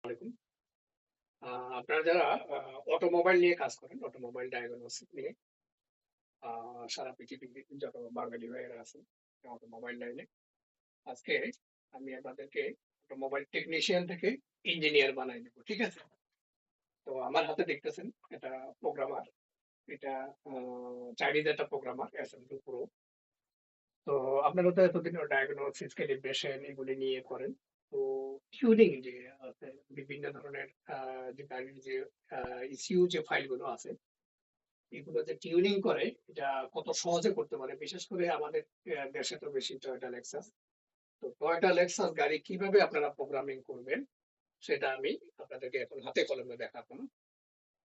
আলাইকুম। আপনারা যারা অটোমোবাইল নিয়ে কাজ করেন, অটোমোবাইল ডায়াগনস্টিক নিয়ে সারা পৃথিবীতে যত বাঙালি ভাইয়েরা আছেন অটোমোবাইল লাইনে, আজকে আমি আপনাদেরকে অটোমোবাইল টেকনিশিয়ান থেকে ইঞ্জিনিয়ার বানাই দেবো। ঠিক আছে? তো আমার হাতে দেখতেছেন এটা প্রোগ্রামার, এটা চাইনিজ একটা প্রোগ্রামার SM2 Pro। তো আপনারা তো এতদিন ডায়াগনোসিস, ক্যালিব্রেশন এগুলি নিয়ে করেন। তো টিউনিং যে আছে বিভিন্ন ধরনের যে গাড়ির যে ইসিউ যে ফাইলগুলো আছে এগুলো যে টিউনিং করে এটা কত সহজে করতে পারে, বিশেষ করে আমাদের দেশে তো বেশি টয়োটা লেক্সাস। তো টয়োটা লেক্সাস গাড়ি কিভাবে আপনারা প্রোগ্রামিং করবেন সেটা আমি আপনাদেরকে এখন হাতে কলমে দেখাবো।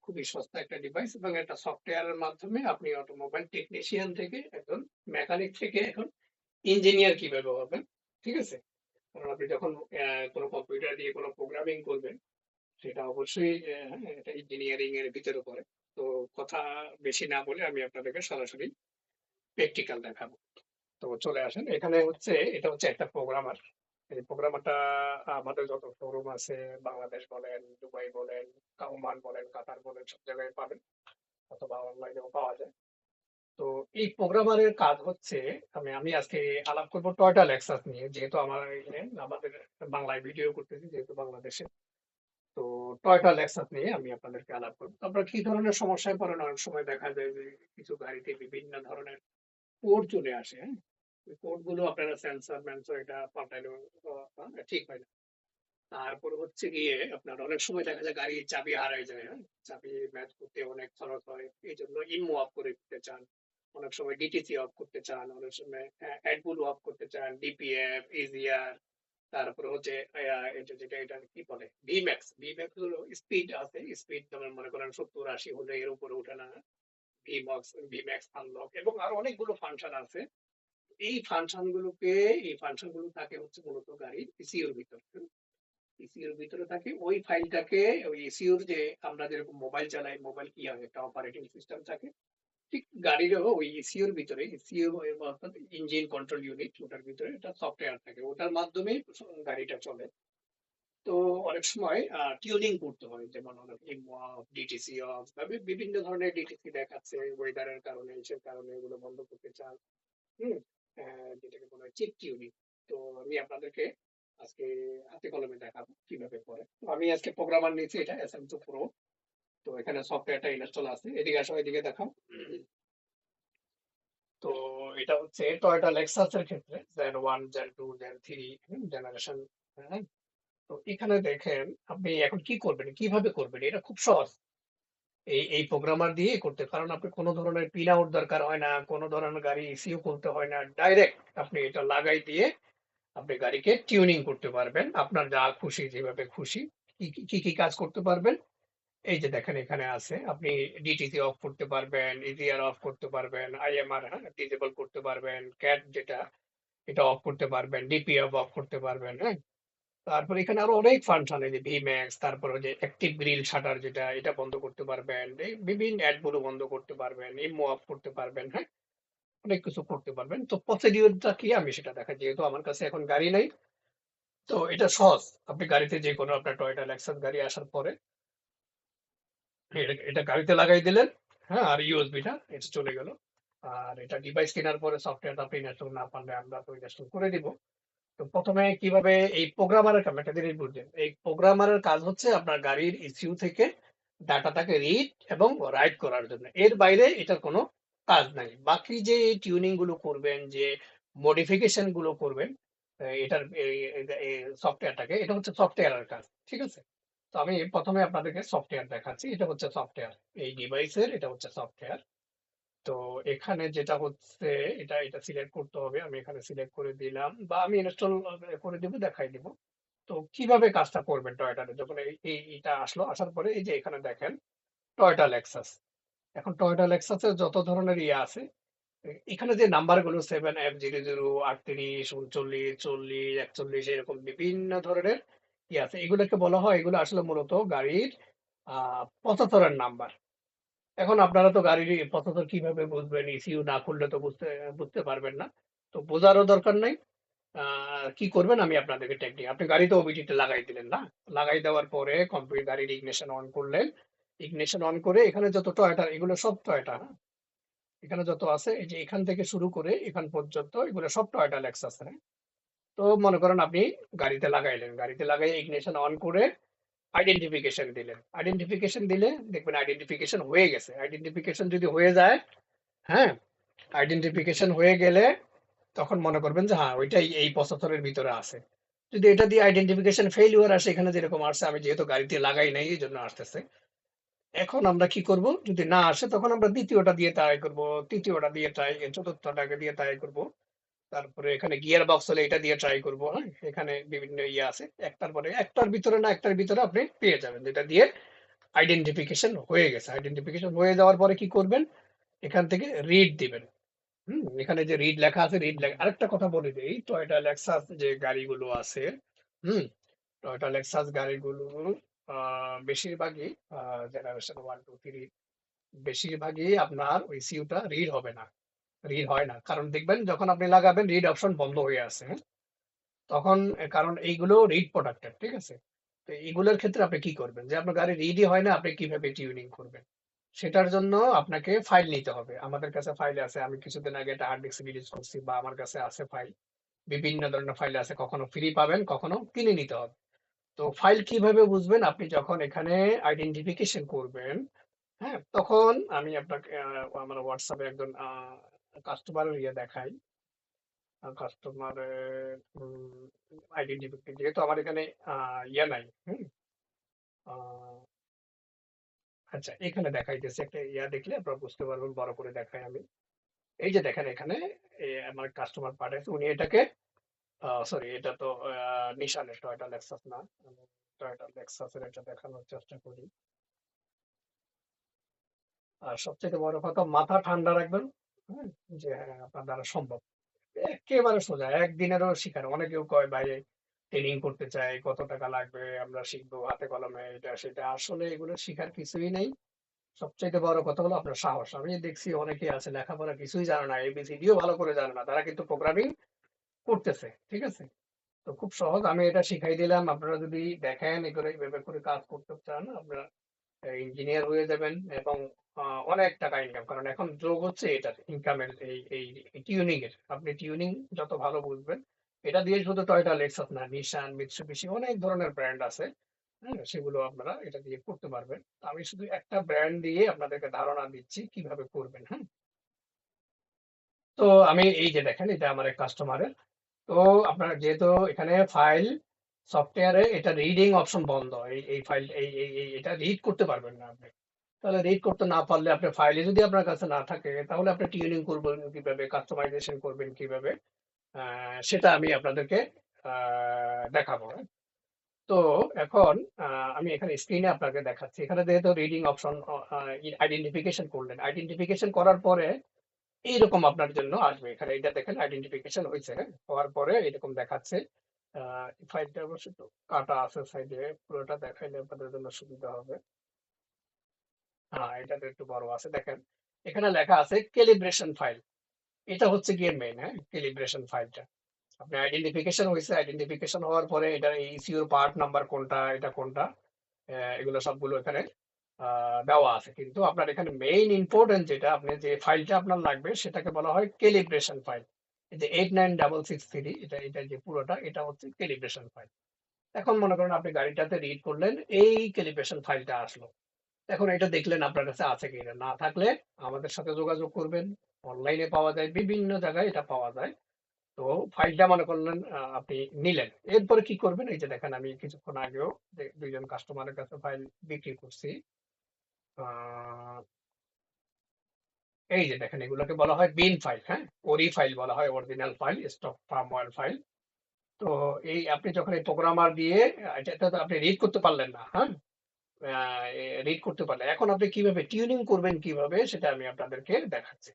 খুবই সস্তা একটা ডিভাইস এবং একটা সফটওয়্যারের মাধ্যমে আপনি অটোমোবাইল টেকনিশিয়ান থেকে একজন মেকানিক থেকে এখন ইঞ্জিনিয়ার কিভাবে হবেন। ঠিক আছে? কারণ আপনি যখন কোনো কম্পিউটার দিয়ে কোনো প্রোগ্রামিং করবেন সেটা অবশ্যই এটা ইঞ্জিনিয়ারিং এর ভিতরে পড়ে। তো কথা বেশি না বলে আমি আপনাদেরকে সরাসরি প্র্যাকটিক্যাল দেখাবো। তো চলে আসেন। এটা হচ্ছে একটা প্রোগ্রামার। এই প্রোগ্রামারটা আমাদের যত শোরুম আছে, বাংলাদেশ বলেন, দুবাই বলেন, ওমান বলেন, কাতার বলেন, সব জায়গায় পাবেন, অথবা অনলাইনেও পাওয়া যায়। তো এই প্রোগ্রামারের কাজ হচ্ছে, আমি আমি আজকে আলাপ করবো টয়োটা লেক্সাস নিয়ে, যেহেতু আমাদের বাংলায় ভিডিও করতেছি, যেহেতু বাংলাদেশে। তো টয়োটা লেক্সাস নিয়ে আমি আপনাদেরকে আলাপ করবো। আপনারা কি ধরনের সমস্যায় পড়েন? অনেক সময় দেখা যায় যে কিছু গাড়িতে বিভিন্ন ধরনের কোড চলে আসে, হ্যাঁ? ওই কোড গুলো আপনারা সেন্সর ম্যানসর এটা পাল্টাইলেও ঠিক হয় না। তারপরে হচ্ছে গিয়ে আপনার অনেক সময় দেখা যায় গাড়ির চাবি হারাই যায়, হ্যাঁ? চাবি ম্যাচ করতে অনেক খরচ হয়, এই জন্য ইমো অফ করে দিতে চান, অনেক সময় ডিটিসি অফ করতে চান, অনেক সময় অ্যাডবুল অফ করতে চান, ডিপিএফ, ইজিআর। তারপরে হচ্ছে এটা কি বলে, ভিম্যাক্স। ভিম্যাক্স হলো স্পিড আছে, স্পিড যেমন মনে করেন 70-80 হলে এর উপরে ওঠে না। ভিম্যাক্স আনলক এবং আরো অনেকগুলো ফাংশন আছে। এই ফাংশন গুলো থাকে হচ্ছে মূলত গাড়ির ইসিউর ভিতর। ইসিউর ভিতরে থাকে ওই ফাইলটাকে, ওই ইসিউর যে আমরা যেরকম মোবাইল চালাই, মোবাইল কি হয়, একটা অপারেটিং সিস্টেম থাকে, ঠিক গাড়িরও ওই ইসিউর ভিতরে, ইসিউ অর্থাৎ ইঞ্জিন কন্ট্রোল ইউনিট, ওটার ভিতরে একটা সফটওয়্যার থাকে, ওটার মাধ্যমে গাড়িটা চলে। তো অনেক সময় টিউনিং করতে হয়, যেমন অনেক ইমো অফ, ডিটিসি অফ, বিভিন্ন ধরনের ডিটিসি দেখাচ্ছে ওয়েদারের কারণে, এসের কারণে এগুলো বন্ধ করতে চান। হুম? যেটাকে বলা হয় চিপ টিউনিং। তো আমি আপনাদেরকে আজকে হাতে কলমে দেখাবো কিভাবে করে। তো আমি আজকে প্রোগ্রামার নিয়েছি, এটা SM2 Pro। তো এখানে সফটওয়্যারটা ইনস্টল আছে। এদিকে আসো, এদিকে দেখাও। তো এটা হচ্ছে টয়োটা লেক্সাস এর ক্ষেত্রে জেন 1, জেন 2, জেন 3 জেনারেশন। হ্যাঁ? তো এখানে দেখেন আপনি এখন কি করবেন, কিভাবে করবেন, এটা খুব সহজ। এই প্রোগ্রামার দিয়ে করতে, কারণ আপনি কোনো ধরনের পিন আউট দরকার হয় না, কোনো ধরনের গাড়ি ইসিউ খুলতে হয় না, ডাইরেক্ট আপনি এটা লাগাই দিয়ে আপনি গাড়িকে টিউনিং করতে পারবেন আপনার যা খুশি, যেভাবে খুশি। কি কাজ করতে পারবেন, এই যে দেখেন এখানে আছে, আপনি ডিটিসি অফ করতে পারবেন, ইজিআর অফ করতে পারবেন, আইএমআর ডিসেবল করতে পারবেন, ক্যাট যেটা এটা অফ করতে পারবেন, ডিপিএফ অফ করতে পারবেন। হ্যাঁ? তারপর এখানে আরো অনেক ফাংশন, এই যে ভিম্যাক্স, তারপর ওই যে অ্যাক্টিভ গ্রিল শাটার যেটা, এটা বন্ধ করতে পারবেন, এই বিভিন্ন অ্যাড গুলো বন্ধ করতে পারবেন, ইমো অফ করতে পারবেন। হ্যাঁ? অনেক কিছু করতে পারবেন। তো প্রসিডিউরটা কি আমি সেটা দেখাই, যেহেতু আমার কাছে এখন গাড়ি নাই। তো এটা সহজ। আপনি গাড়িতে যে কোনো আপনার টয়োটা লেক্সাস গাড়ি আসার পরে এটা গাড়িতে লাগাই দিলেন। হ্যাঁ? আর ইউএসবিটা এটা চলে গেল। আর এটা ডিভাইস কেনার পরে সফটওয়্যারটা আপনি ইনস্টল না পারলে আমরা তো ইনস্টল করে দিব। তো প্রথমে কিভাবে এই প্রোগ্রামারের কাজ, একটা জিনিস বুঝলেন, এই প্রোগ্রামারের কাজ হচ্ছে আপনার গাড়ির ইসিউ থেকে ডাটাটাকে রিড এবং রাইট করার জন্য, এর বাইরে এটার কোনো কাজ নাই। বাকি যে টিউনিং গুলো করবেন, যে মডিফিকেশন গুলো করবেন এটার সফটওয়্যারটাকে, এটা হচ্ছে সফটওয়্যারের কাজ। ঠিক আছে? তো আমি প্রথমে আপনাদেরকে সফটওয়্যার দেখাচ্ছি। এটা হচ্ছে সফটওয়্যার, এই ডিভাইসের এটা হচ্ছে সফটওয়্যার। তো এখানে যেটা হচ্ছে, এটা সিলেক্ট করতে হবে। আমি এখানে সিলেক্ট করে দিলাম, বা আমি ইনস্টল করে দিব, দেখাই দিব। তো কিভাবে কাজটা করবেন টয়োটাতে, যখন এটা আসলো, আসার পরে এই যে এখানে দেখেন টয়োটা লেক্সাস। এখন টয়োটা লেক্সাসের যত ধরনের ইয়ে আছে, এখানে যে নাম্বার গুলো 7F00, 38, 39, 40, 41, এরকম বিভিন্ন ধরনের ইয়ে আছে, এগুলোকে বলা হয়, এগুলো আসলে মূলত গাড়ির পঁচাত্তরের নাম্বার। এখন আপনারা তো গাড়ির পঁচাত্তর কিভাবে বুঝবেন, ইসিউ না করলে তো বুঝতে বুঝতে পারবেন না। তো বোঝারও দরকার নাই। কি করবেন আমি আপনাদেরকে টেকনিক, আপনি গাড়িতে ওবিডিটা লাগাই দিলেন না, লাগাই দেওয়ার পরে কম্পিউটার গাড়ির ইগনিশন অন করলেন, ইগনিশন অন করে এখানে যত টয়োটা, এগুলো সব টয়োটা, এখানে যত আছে এই যে এখান থেকে শুরু করে এখান পর্যন্ত এগুলো সব টয়োটা লেক্সাস। তো মনে করেন আপনি গাড়িতে লাগাইলেন, গাড়িতে লাগাই ইগনিশন অন করে আইডেন্টিফিকেশন দিলেন, আইডেন্টিফিকেশন দিলে দেখবেন আইডেন্টিফিকেশন হয়ে গেছে। আইডেন্টিফিকেশন যদি হয়ে যায়, হ্যাঁ, আইডেন্টিফিকেশন হয়ে গেলে তখন মনে করবেন যে হ্যাঁ ওইটাই এই প্রসেসরের ভিতরে আছে। যদি এটা দিয়ে আইডেন্টিফিকেশন ফেইলিওর আসে, এখানে যেরকম আসছে, আমি যেহেতু গাড়িতে লাগাই নাই এই জন্য আসতেছে। এখন আমরা কি করব, যদি না আসে তখন আমরা দ্বিতীয়টা দিয়ে ট্রাই করব, তৃতীয়টা দিয়ে ট্রাই, চতুর্থটাকে দিয়ে ট্রাই করব। তারপরে এখানে গিয়ার বক্স হলে এটা দিয়ে ট্রাই করব। হ্যাঁ, এখানে বিভিন্ন ইয়ে আছে, একটার পরে একটার ভিতরে না একটার ভিতরে আপনি পেয়ে যাবেন যেটা দিয়ে আইডেন্টিফিকেশন হয়ে গেছে। আইডেন্টিফিকেশন হয়ে যাওয়ার পরে কি করবেন, এখান থেকে রিড দিবেন। এখানে যে রিড লেখা আছে, রিড লেখা, আরেকটা কথা বলে দিই, টয়োটা লেক্সাস যে গাড়িগুলো আছে, হুম টয়োটা লেক্সাস গাড়িগুলো বেশিরভাগই জেনারেশন 1 2 3 বেশিরভাগই আপনার ওই সিউটা রিড হবে না, রিড হয় না। কারণ দেখবেন যখন আপনি লাগাবেন রিড অপশন বন্ধ হয়ে আছে, হ্যাঁ? তখন কারণ এইগুলো রিড প্রোডাক্টের, ঠিক আছে? তো এইগুলোর ক্ষেত্রে আপনি কি করবেন, যে আপনার গাড়ি রিডই হয় না, আপনি কিভাবে টিউনিং করবেন? সেটার জন্য আপনাকে ফাইল নিতে হবে। আমাদের কাছে ফাইল আছে, আমি কিছুদিন আগে একটা হার্ড ডিস্ক রিলিজ করছি, বা আমার কাছে আছে ফাইল, বিভিন্ন ধরনের ফাইল আছে, কখনো ফ্রি পাবেন, কখনো কিনে নিতে হবে। তো ফাইল কিভাবে বুঝবেন, আপনি যখন এখানে আইডেন্টিফিকেশন করবেন, হ্যাঁ, তখন আমি আপনাকে আমার হোয়াটসঅ্যাপে একজন কাস্টমারের ইয়ে দেখাই, কাস্টমারের আইডেন্টিফিকেশন, যেহেতু আমার এখানে ইয়ে নাই, আহ, আচ্ছা এখানে দেখাইতেছে একটা ইয়া, দেখলে আপনারা বুঝতে পারবেন, বড় করে দেখাই আমি। এই যে দেখেন এখানে আমার কাস্টমার পাঠাইছে, উনি এটাকে সরি, এটা তো নিশানের, টয়োটা লেক্সাস না, আমি টয়োটা লেক্সাসের এটা দেখানোর চেষ্টা করি। আর সবচেয়ে বড় কথা, মাথা ঠান্ডা রাখবেন, হ্যাঁ, যে হ্যাঁ আপনার দ্বারা সম্ভব। একেবারে সোজা, একদিনেরও শিখার, অনেকেও কয় বাইরে ট্রেনিং করতে চাই, কত টাকা লাগবে, আমরা শিখবো হাতে কলমে, এটা সেটা, আসলে এগুলো শিখার কিছুই নেই। সবচাইতে বড় কথা হলো আপনার সাহস। আমি দেখছি অনেকে আছে লেখাপড়া কিছুই জানে না, এবিসিডিও ভালো করে জানে না, তারা কিন্তু প্রোগ্রামিং করতেছে, ঠিক আছে? তো খুব সহজ, আমি এটা শিখাই দিলাম। আপনারা যদি দেখেন এগুলো এইভাবে করে কাজ করতে চান, আপনারা ইঞ্জিনিয়ার হয়ে যাবেন, এবং অনেক টাকা ইনকাম, কারণ এখন যোগ হচ্ছে এটা ইনকামের, এই টিউনিং এর। আপনি টিউনিং যত ভালো বুঝবেন, এটা দিয়ে শুধু টয়োটা লেক্সাস না, নিশান, মিৎসুবিশি, অনেক ধরনের ব্র্যান্ড আছে, হ্যাঁ, সেগুলো আপনারা এটা দিয়ে করতে পারবেন। তো আমি শুধু একটা ব্র্যান্ড দিয়ে আপনাদেরকে ধারণা দিচ্ছি কিভাবে করবেন, হ্যাঁ। তো আমি এই যে দেখেন, এটা আমার এক কাস্টমারের। তো আপনার যেহেতু এখানে ফাইল সফটওয়্যারে এটা রিডিং অপশন বন্ধ, এই ফাইল এটা রিড করতে পারবেন না আপনি। তাহলে রিড করতে না পারলে, আপনার ফাইলে যদি আপনার কাছে না থাকে, তাহলে আপনি টিউনিং করবেন কিভাবে, কাস্টমাইজেশন করবেন কিভাবে, সেটা আমি আপনাদেরকে দেখাবো, হ্যাঁ? তো এখন আমি এখানে স্ক্রিনে আপনাকে দেখাচ্ছি। এখানে যেহেতু রিডিং অপশন, আইডেন্টিফিকেশন করলেন, আইডেন্টিফিকেশন করার পরে এইরকম আপনার জন্য আসবে। এখানে এটা দেখেন আইডেন্টিফিকেশন হয়েছে, হ্যাঁ? হওয়ার পরে এরকম দেখাচ্ছে। ফাইলটা অবশ্য একটু কাটা আছে সাইডে, পুরোটা দেখাইলে আপনাদের জন্য সুবিধা হবে। হ্যাঁ, এটা তো একটু বড় আছে, দেখেন এখানে লেখা আছে ক্যালিব্রেশন ফাইল। এটা হচ্ছে গিয়ে মেইন, হ্যাঁ, ক্যালিব্রেশন ফাইলটা। আপনার আইডেন্টিফিকেশন হয়েছে, আইডেন্টিফিকেশন হওয়ার পরে এটা ইসিউর পার্ট নাম্বার কোনটা, এটা কোনটা, এগুলো সবগুলো এখানে দেওয়া আছে। কিন্তু আপনার এখানে মেইন ইম্পর্টেন্ট যেটা, আপনি যে ফাইলটা আপনার লাগবে সেটাকে বলা হয় ক্যালিব্রেশন ফাইল। এই যে 89663, এটা যে পুরোটা, এটা হচ্ছে ক্যালিব্রেশন ফাইল। এখন মনে করেন আপনি গাড়িটাতে রিড করলেন, এই ক্যালিব্রেশন ফাইলটা আসলো। এখন এটা দেখলেন আপনার কাছে আছে কিনা, না থাকলে আমাদের সাথে যোগাযোগ করবেন। অনলাইনে পাওয়া যায়, বিভিন্ন জায়গায় এটা পাওয়া যায়। তো ফাইলটা মনে করলেন আপনি নিলেন, এরপরে কি করবেন, এই যে দেখেন আমি কিছুক্ষণ আগেও দুইজন কাস্টমারের কাছে ফাইল বিক্রি করছি। আহ, এই যে দেখেন এগুলোকে বলা হয় বিন ফাইল, হ্যাঁ, ওরি ফাইল বলা হয়, original file, stock firmware file. তো এই আপনি যখন এই প্রোগ্রামার দিয়ে এটা তো আপনি রিড করতে পারলেন না, হ্যাঁ, রিড করতে পারলেন, এখন আপনি কিভাবে টিউনিং করবেন কিভাবে, সেটা আমি আপনাদেরকে দেখাচ্ছি।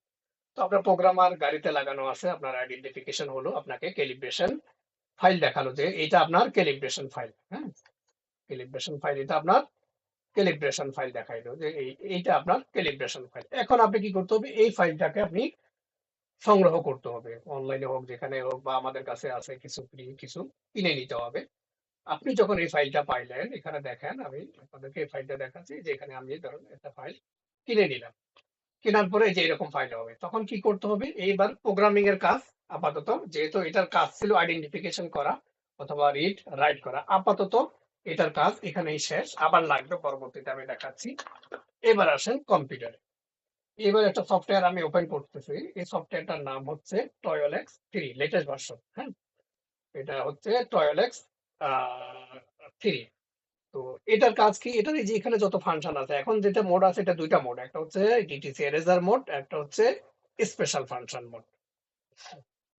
তো আপনার প্রোগ্রামার গাড়িতে লাগানো আছে, আপনার আইডেন্টিফিকেশন হলো, আপনাকে ক্যালিব্রেশন ফাইল দেখালো যে এটা আপনার ক্যালিব্রেশন ফাইল, হ্যাঁ, ক্যালিব্রেশন ফাইল, এটা আপনার ক্যালিব্রেশন ফাইল দেখাইলো যে এইটা আপনার ক্যালিব্রেশন ফাইল। এখন আপনি কি করতে হবে, এই ফাইলটাকে আপনি সংগ্রহ করতে হবে। অনলাইনে হোক, যেখানে হোক, বা আমাদের কাছে আছে কিছু ফ্রি, কিছু কিনে নিতে হবে। আপনি যখন এই ফাইলটা পাইলেন, এখানে দেখেন আমি আপনাদেরকে এই ফাইলটা দেখাচ্ছি যে এখানে আমি ধরুন একটা ফাইল কিনে নিলাম। কেনার পরে যে এরকম ফাইল হবে, তখন কি করতে হবে? এইবার প্রোগ্রামিং এর কাজ আপাতত, যেহেতু এটার কাজ ছিল আইডেন্টিফিকেশন করা অথবা রিড রাইট করা, আপাতত এটার কাজ এখানেই শেষ। আবার লাগবে পরবর্তীতে আমি দেখাচ্ছি। এবার আসেন কম্পিউটারে। এবার একটা সফটওয়্যার আমি ওপেন করতেছি। এই সফটওয়্যারটার নাম হচ্ছে টয়েলএক্স 3 লেটেস্ট ভার্সন। হ্যাঁ, এটা হচ্ছে টয়েলএক্স 3। তো এটার কাজ কি? এটার এই যে এখানে যত ফাংশন আছে, এখন যেটা মোড আছে, এটা দুইটা মোড, একটা হচ্ছে ডিটিসি এরেজার মোড, একটা হচ্ছে স্পেশাল ফাংশন মোড।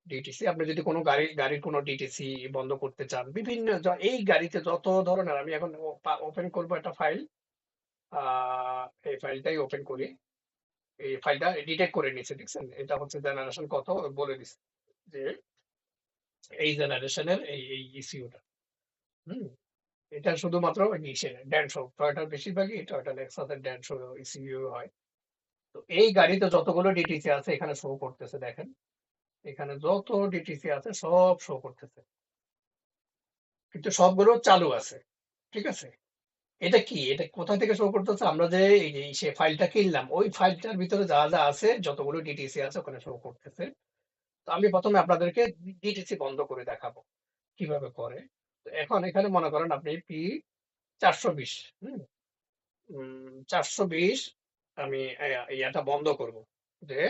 ডিটিসি, আপনি যদি কোনো গাড়ির কোনো ডিটিসি বন্ধ করতে চান, বিভিন্ন এই গাড়িতে যত ধরনের, আমি এখন ওপেন করব একটা ফাইল। এই ফাইলটাই ওপেন করি। এই ফাইলটা ডিটেক্ট করে নিচ্ছে, দেখছেন? এটা হচ্ছে জেনারেশন কত বলে দিচ্ছে, যে এই জেনারেশনের এই ইসিউটা। হুম, এটা শুধুমাত্র ইসের ড্যানশো টয়োটার, বেশিরভাগই টয়োটা লেক্সাসের ড্যানশো ইসিইউ হয়। তো এই গাড়িতে যতগুলো ডিটিসি আছে এখানে শো করতেছে, দেখেন এখানে যত ডিটিসি আছে সব শো করতেছে, কিন্তু সবগুলো চালু আছে। ঠিক আছে? এটা কি, এটা কোথা থেকে শো করতেছে? আমরা যে এই যে সে ফাইলটা কিনলাম, ওই ফাইলটার ভিতরে যা যা আছে, যতগুলো ডিটিসি আছে ওখানে শো করতেছে। তো আমি প্রথমে আপনাদেরকে ডিটিসি বন্ধ করে দেখাবো কিভাবে করে। তো এখন এখানে মনে করেন আপনি পি 420, হুম, 420 আমি ইয়াটা বন্ধ করব, যে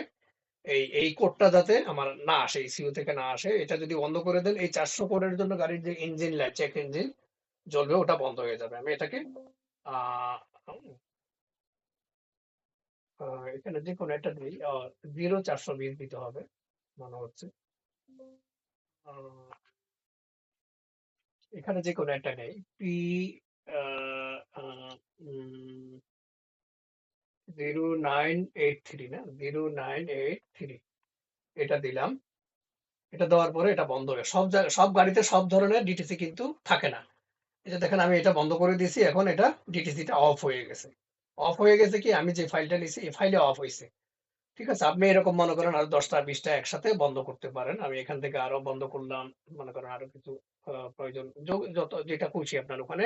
এই কোডটা যাতে আমার না আসে, ইসিইউ থেকে না আসে। এটা যদি বন্ধ করে দেন, এই 400 কোডের জন্য গাড়ির যে ইঞ্জিন লাইট, চেক ইঞ্জিন জ্বলবে, ওটা বন্ধ হয়ে যাবে। আমি এটাকে আহ এখানে যে কোনো একটা দিই, 0420 দিতে হবে মনে হচ্ছে। আহ, এখানে যে কোনো একটা নেই, পি 0983, না 0983, এটা দিলাম। এটা দেওয়ার পরে এটা বন্ধ হয়ে, সব জায়গায় সব গাড়িতে সব ধরনের ডিটিসি কিন্তু থাকে না। এই যে দেখেন, আমি এটা বন্ধ করে দিয়েছি, এখন এটা ডিটিসিটা অফ হয়ে গেছে। অফ হয়ে গেছে কি, আমি যে ফাইলটা নিছি এই ফাইলে অফ হয়েছে। ঠিক আছে? আপনি এরকম মনে করেন আরো 10টা 20টা একসাথে বন্ধ করতে পারেন। আমি এখান থেকে আরো বন্ধ করলাম। মনে করেন আরো কিছু প্রয়োজন, যত যেটা খুশি আপনার ওখানে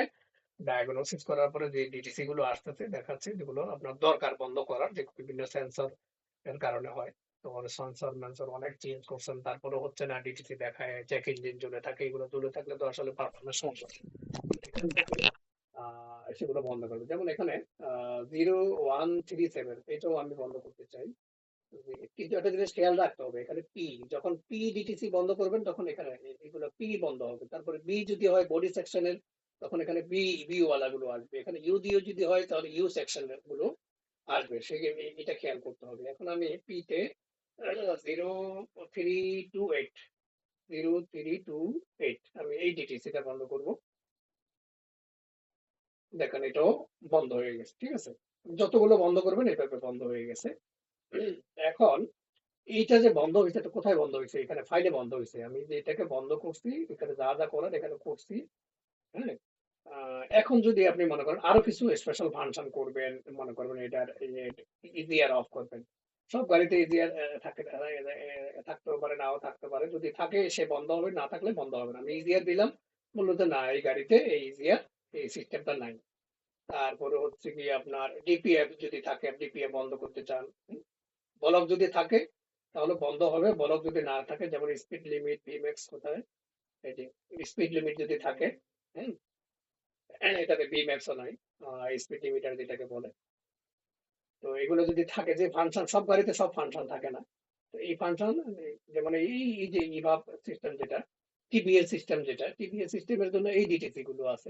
ডায়াগনোসিস করার পরে যে ডিটিসি গুলো আসতেছে দেখাচ্ছে, যেগুলো আপনার দরকার বন্ধ করার, যে বিভিন্ন সেন্সর এর কারণে হয়। তো সেন্সর মেন্সর অনেক চেঞ্জ করছেন, তারপরে হচ্ছে না, ডিটিসি দেখায়, চেক ইঞ্জিন জ্বলে থাকে, এগুলো জ্বলে থাকলে তো আসলে পারফরমেন্স সমস্যা। সেগুলো বন্ধ করবে। যেমন এখানে 0137, এটাও আমি বন্ধ করতে চাই। কিন্তু একটা জিনিস খেয়াল রাখতে হবে, এখানে পি, যখন পি ডিটিসি বন্ধ করবেন তখন এখানে এগুলো পি বন্ধ হবে। তারপরে বি যদি হয় বডি সেকশনের, তখন এখানে বি ওয়ালা গুলো আসবে। এখানে ইউ দিয়ে যদি হয় তাহলে ইউ সেকশন গুলো আসবে। এটা খেয়াল করতে হবে। এখন আমি পি তে 0328, 0328, আমি এই ডিটিসিটা বন্ধ করব। দেখেন এটাও বন্ধ হয়ে গেছে। ঠিক আছে? যতগুলো বন্ধ করবেন এভাবে বন্ধ হয়ে গেছে। এখন এইটা যে বন্ধ হয়েছে, এটা কোথায় বন্ধ হয়েছে? এখানে ফাইলে বন্ধ হয়েছে। আমি যে এটাকে বন্ধ করছি, এখানে যা যা করার এখানে করছি। হ্যাঁ, এখন যদি আপনি মনে করেন আরো কিছু স্পেশাল ফাংশন করবেন, মনে করবেন এটার ইজিয়ার অফ করবেন। সব গাড়িতে ইজিয়ার থাকতেও পারে, নাও থাকতে পারে। যদি থাকে সে বন্ধ হবে, না থাকলে বন্ধ হবে না। আমি ইজিয়ার দিলাম, বললো যে না, এই গাড়িতে এই ইজিয়ার এই সিস্টেমটা নাই। তারপরে হচ্ছে কি, আপনার ডিপিএফ যদি থাকে, ডিপিএফ বন্ধ করতে চান, বলক যদি থাকে তাহলে বন্ধ হবে। বলক যদি না থাকে, যেমন স্পিড লিমিট, বিএমএক্স কোথায়, এই যে স্পিড লিমিট যদি থাকে, হ্যাঁ, এটাতে বিএমএক্সও নাই, স্পিড লিমিটার যেটাকে বলে। তো এগুলো যদি থাকে, যে ফাংশন, সব গাড়িতে সব ফাংশন থাকে না। তো এই ফাংশন, যেমন এই যে ইভাব সিস্টেম যেটা, টিবিএ সিস্টেম যেটা, টিবিএ সিস্টেমের জন্য এই ডিটিসি গুলো আছে।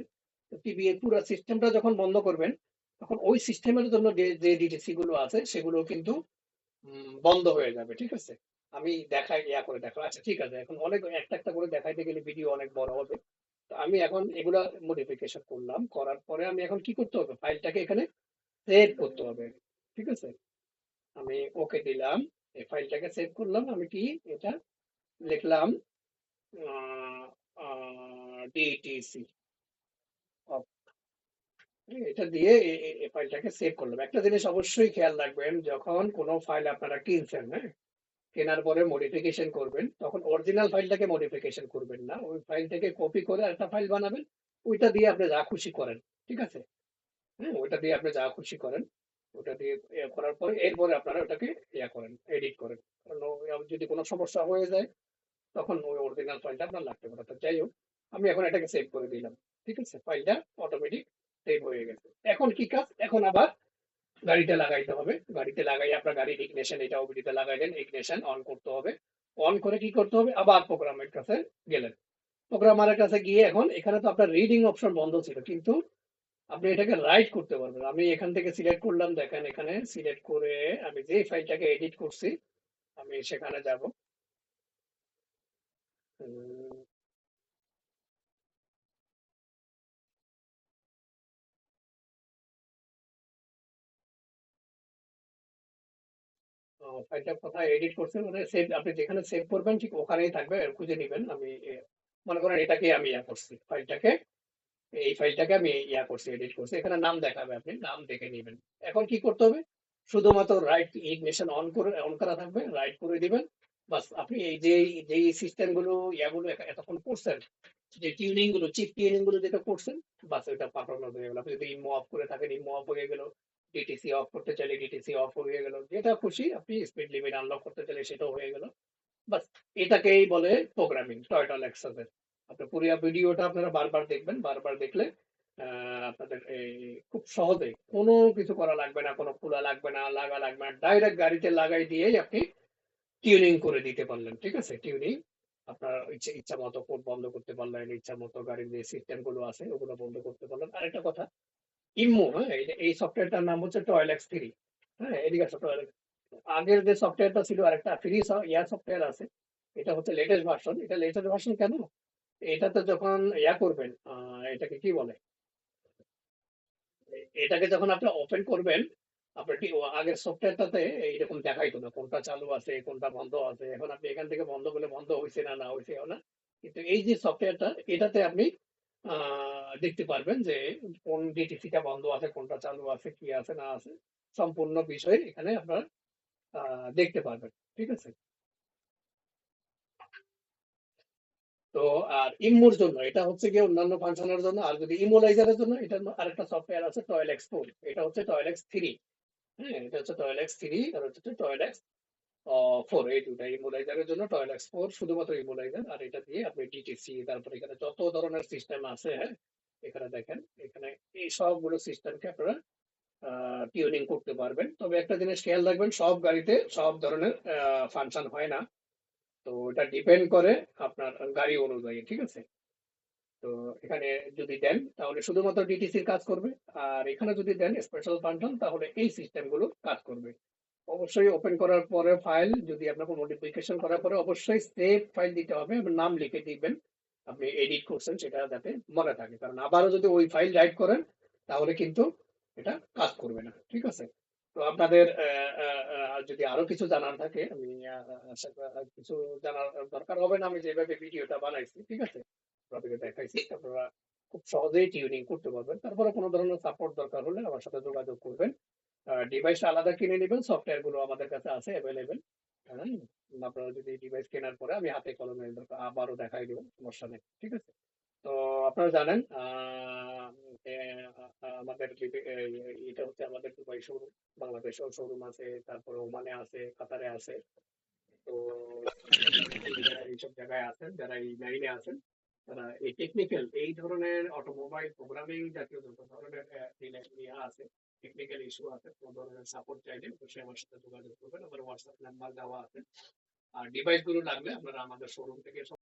তো টিবিএ পুরো সিস্টেমটা যখন বন্ধ করবেন, তখন ওই সিস্টেমের জন্য যে ডিটিসি গুলো আছে সেগুলো কিন্তু বন্ধ হয়ে যাবে। ঠিক আছে? আমি দেখাই, ইয়া করে দেখাবো। আচ্ছা ঠিক আছে, এখন অনেক একটা একটা করে দেখাইতে গেলে ভিডিও অনেক বড় হবে। তো আমি এখন এগুলা মডিফিকেশন করলাম, করার পরে আমি এখন কি করতে হবে? ফাইলটাকে এখানে সেভ করতে হবে। ঠিক আছে? আমি ওকে দিলাম, এই ফাইলটাকে সেভ করলাম। আমি কি এটা লিখলাম, ডিটিসি, এটা দিয়ে এই ফাইলটাকে সেভ করলাম। একটা জিনিস অবশ্যই খেয়াল রাখবেন, যখন কোনো ফাইল আপনারা কিনছেন, হ্যাঁ, কেনার পরে মডিফিকেশন করবেন, তখন অরিজিনাল ফাইলটাকে মডিফিকেশন করবেন না, ওই ফাইল থেকে কপি করে একটা ফাইল বানাবেন, ওইটা দিয়ে আপনি যা খুশি করেন। ঠিক আছে? হ্যাঁ, ওইটা দিয়ে আপনি যা খুশি করেন, ওটা দিয়ে করার পরে এরপরে আপনারা ওটাকে করেন, এডিট করেন। কারণ যদি কোনো সমস্যা হয়ে যায় তখন ওই অরিজিনাল ফাইলটা আপনার লাগতে পারে। তো যাই হোক, আমি এখন এটাকে সেভ করে দিলাম। ঠিক আছে, ফাইলটা অটোমেটিক সেভ হয়ে গেছে। এখন কি কাজ? এখন আবার গাড়িতে লাগাইতে হবে। গাড়িতে লাগাই আপনার গাড়ির ইগনিশন, এটা ওবিডিতে লাগাইলেন, ইগনিশন অন করতে হবে। অন করে কি করতে হবে? আবার প্রোগ্রামের কাছে গেলেন। প্রোগ্রামারের কাছে গিয়ে এখন এখানে তো আপনার রিডিং অপশন বন্ধ ছিল, কিন্তু আপনি এটাকে রাইট করতে পারবেন। আমি এখান থেকে সিলেক্ট করলাম, দেখেন এখানে সিলেক্ট করে আমি যে ফাইলটাকে এডিট করছি আমি সেখানে যাব। ফাইলটা কোথায় এডিট করছেন মানে সেভ, আপনি যেখানে সেভ করবেন ঠিক ওখানেই থাকবে, খুঁজে নিবেন। আমি মনে করেন এটাকে আমি করছি, ফাইলটাকে, এই ফাইলটাকে আমি করছি, এডিট করছি, এখানে নাম দেখাবে, আপনি নাম দেখে নিবেন। এখন কি করতে হবে? শুধুমাত্র রাইট ইগনিশন অন করে, অন করা থাকবে, রাইট করে দিবেন। বাস, আপনি এই যে যেই সিস্টেম গুলো ইয়াগুলো এতক্ষণ করছেন, যে টিউনিং গুলো, চিপ টিউনিং গুলো যেটা করছেন, বাস ওইটা পাঠানো হয়ে গেল। আপনি যদি ইমো অফ করে থাকেন, ইমো অফ হয়ে গেল। ডিটিসি অফ করতে চাইলে ডিটিসি অফ হয়ে গেল, যেটা খুশি আপনি স্পিড লিমিট আনলক করতে চাইলে সেটাও হয়ে গেল। বাস, এটাকেই বলে প্রোগ্রামিং টয়টা লেক্সাসের। আপনার পুরো ভিডিওটা আপনারা বারবার দেখবেন, বারবার দেখলে আপনাদের এই খুব সহজে কোনো কিছু করা লাগবে না, কোনো খোলা লাগবে না, লাগা লাগবে না, ডাইরেক্ট গাড়িতে লাগাই দিয়েই আপনি টিউনিং করে দিতে পারলেন। ঠিক আছে, টিউনিং আপনার ইচ্ছা ইচ্ছা মতো কোড বন্ধ করতে পারলেন, ইচ্ছা মতো গাড়ির যে সিস্টেম গুলো আছে ওগুলো বন্ধ করতে পারলেন। আরেকটা কথা, ইমো, হ্যাঁ, এই সফটওয়্যারটার নাম হচ্ছে টয়েলেক্স 3। হ্যাঁ, এদিকে আসো, টয়েলেক্স। আগের যে সফটওয়্যারটা ছিল আরেকটা ফ্রি ইয়ার সফটওয়্যার আছে, এটা হচ্ছে লেটেস্ট ভার্সন। এটা লেটেস্ট ভার্সন কেন? এটাতে যখন করবেন, এটাকে কি বলে, এটাকে যখন আপনি ওপেন করবেন, আপনার কি আগের সফটওয়্যারটাতে এইরকম দেখাইতো না কোনটা চালু আছে কোনটা বন্ধ আছে। এখন আপনি এখান থেকে বন্ধ করলে বন্ধ হয়েছে না না হয়েছে না, কিন্তু এই যে সফটওয়্যারটা, এটাতে আপনি দেখতে পারবেন যে কোন ডিটিসিটা বন্ধ আছে, কোনটা চালু আছে, কি আছে না আছে, সম্পূর্ণ বিষয় এখানে আপনারা দেখতে পারবেন। ঠিক আছে? তো আর ইমোর জন্য এটা হচ্ছে গিয়ে অন্যান্য ফাংশনের জন্য, আর যদি ইমোলাইজারের জন্য এটা আরেকটা সফটওয়্যার আছে টয়েলেক্স 4, এটা হচ্ছে টয়েলেক্স 3। হ্যাঁ, এটা হচ্ছে টয়েলেক্স 3 আর হচ্ছে টয়েলেক্স 4, এই দুটা ইমোলাইজারের জন্য। টয়েলেক্স 4 শুধুমাত্র ইমোলাইজার, আর এটা দিয়ে আপনি ডিটিসি, তারপরে এখানে যত ধরনের সিস্টেম আছে, হ্যাঁ, এখানে দেখেন, এখানে এই সবগুলো সিস্টেমকে আপনারা টিউনিং করতে পারবেন। তবে একটা জিনিস খেয়াল রাখবেন, সব গাড়িতে সব ধরনের ফাংশন হয় না। তো এটা ডিপেন্ড করে আপনার গাড়ি অনুযায়ী। ঠিক আছে? তো এখানে যদি দেন তাহলে শুধুমাত্র ডিটিসির কাজ করবে, আর এখানে যদি দেন স্পেশাল ফাংশন তাহলে এই সিস্টেম গুলো কাজ করবে। অবশ্যই ওপেন করার পরে ফাইল যদি আপনার মডিফিকেশন করার পরে অবশ্যই সেভ ফাইল দিতে হবে এবং নাম লিখে দিবেন আপনি এডিট করছেন, সেটা যাতে মনে থাকে। কারণ আবারও যদি ওই ফাইল রাইট করেন তাহলে কিন্তু এটা কাজ করবে না। ঠিক আছে? তো আপনাদের যদি আরো কিছু জানার থাকে, আমি আশা করি কিছু জানার দরকার হবে না, আমি যেভাবে ভিডিওটা বানাইছি। ঠিক আছে, আপনাদেরকে দেখাইছি, আপনারা খুব সহজেই টিউনিং করতে পারবেন। তারপরে কোনো ধরনের সাপোর্ট দরকার হলে আমার সাথে যোগাযোগ করবেন। ডিভাইসটা আলাদা কিনে নেবেন, সফটওয়্যার গুলো আমাদের কাছে আছে অ্যাভেলেবেল। হ্যাঁ, আপনারা যদি ডিভাইস কেনার পরে আমি হাতে কলমে আবারও দেখাই দেবো, সমস্যা নেই। ঠিক আছে? তো আপনারা জানেন যে, আমাদের এটা হচ্ছে আমাদের দুবাই শোরুম, বাংলাদেশেও শোরুম আছে, তারপরে ওমানে আছে, কাতারে আছে। তো যারা এইসব জায়গায় আছেন, যারা এই লাইনে আছেন, তারা এই টেকনিক্যাল, এই ধরনের অটোমোবাইল প্রোগ্রামিং জাতীয় যত ধরনের ইয়ে আছে, টেকনিক্যাল ইস্যু আছে, কোনো ধরনের সাপোর্ট চাইলে অবশ্যই আমার সাথে যোগাযোগ করবেন। আমার হোয়াটসঅ্যাপ নাম্বার দেওয়া আছে। আর ডিভাইস গুলো লাগলে আপনারা আমাদের শোরুম থেকে